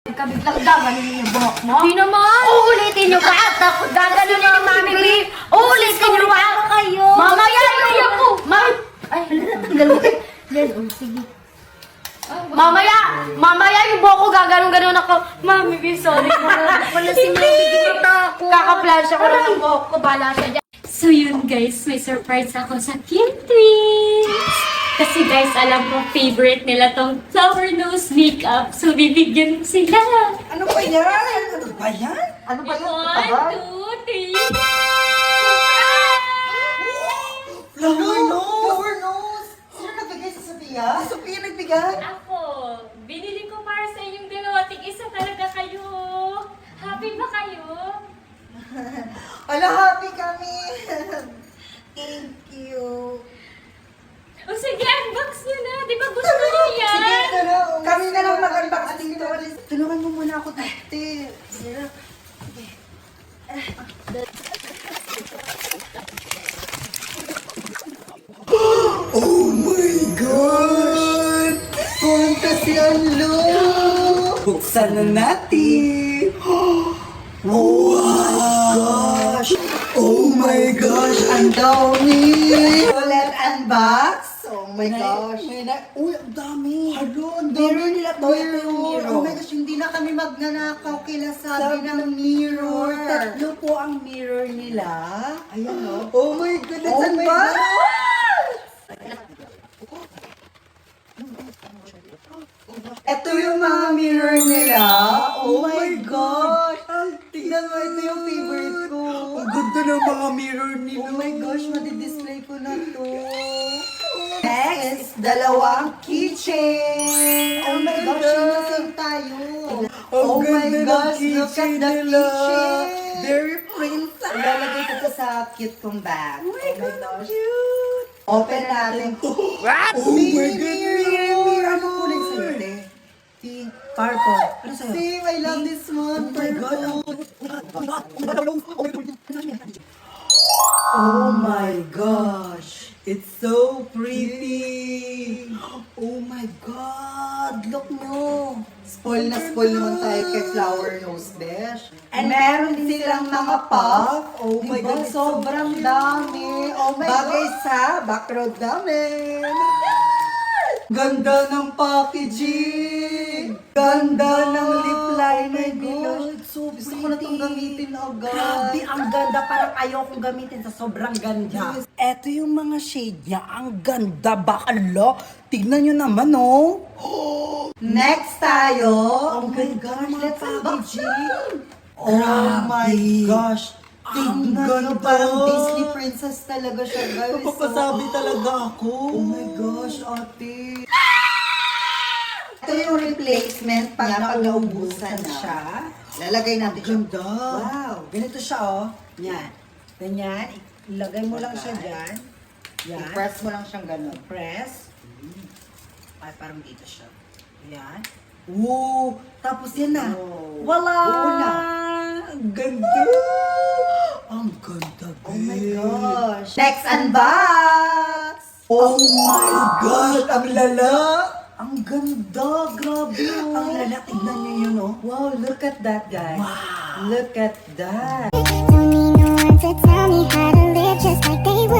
Biglang gaganunin yung buhok mo? Hindi naman. Uulitin nyo ba? Tapos gaganunin ni Mami B? Uulitin nyo ba? Kayo. Mamaya yung ko! Ay, tanggal mo. Yan, sige. Mamaya yung buhok ko gaganon-ganon ako. Mami B, sorry po. Wala sinabi ako. Kaka-flash ako lang ng buhok ko. Bala siya dyan. So yun guys, may surprise ako sa Cute Twins! Kasi guys, alam ko favorite nila tong flower nose makeup. So bibigyan ko sila. Ano ba yan? Ano ba yan? Ano ba yun? 1, 2, 3. Flower nose! Flower nose! Sino nagbigay sa Sophia? Si Sophia nagbigay? Ako, binili ko para sa inyong dalawa. Tig-isa talaga kayo. Happy ba kayo? Ala, happy kami! Thank you! O sige, unbox nyo na. Di ba gusto nyo yan? Sige, tara. Kami na lang mag-unbox dito. Tulungan mo muna ako, tate. Sige. Oh my God! Fantasyan look! Buksan na natin! Oh my gosh! Oh my gosh! Ang dami! Let's unbox! Oh my gosh! Uy, ang dami! Halo, ang mirror nila to. Ito yung mirror. Oh my gosh, hindi na kami magnanakaw kila sabi ng mirror. Tatlo po ang mirror nila. Ayan o. Oh my goodness! Oh my gosh! Ito yung mga mirror nila. Oh my gosh! Tignan mo, ito yung favorite ko. Ang ganda ng mga mirror nila. Oh my gosh, madi-display ko na to. Next is dalawang keychain. Oh my gosh, same tayo. Oh my gosh, look at the keychain. Very princess. Lalagay ko to sa cute kong bag. Oh my gosh. Cute. Open natin. What? Oh my goodness. Ano kulay sa'yo, te? Pink. Purple. Ano sa'yo? Same, I love this one. Oh my God. Oh my gosh. It's so pretty. Oh my God. Look nyo. Spoil na spoil naman tayo kay Flower Nose Besh. And meron silang mga puff. Oh my God. Sobrang dami. Oh my God. Bagay sa background namin. Ganda ng packaging! Ganda ng lip liner nila. So gusto ko na itong gamitin agad. Grabe, ang ganda. Parang ayaw kong gamitin sa sobrang ganda. Eto yung mga shade niya. Ang ganda. Bakala. Tignan nyo naman, oh. Next tayo. Oh my gosh, let's packaging. Oh my Grabe. gosh. Ang Tignan nyo, ganda. parang Disney princess talaga siya, guys. Papasabi talaga ako. Oh my gosh, ate. Ito yung replacement pag naubusan siya. Lalagay natin siya. Ganda. Wow. Ganito siya, oh. Yan. Ganyan. Ilagay mo lang siya dyan. Yan. I-press mo lang siyang ganun. Press. Ay, parang dito siya. Yan. Woo! Tapos yan na. Oh. Wala! Oo na. Ang ganda! Ang ganda, babe. Oh my gosh. Next unbox! Oh my gosh! Ang lala! Ang ganda, grabe. Ang lala, tignan niyo yun, oh. Wow, look at that, guys. Wow. Look at that. Don't need no one to tell me how to live just like they would.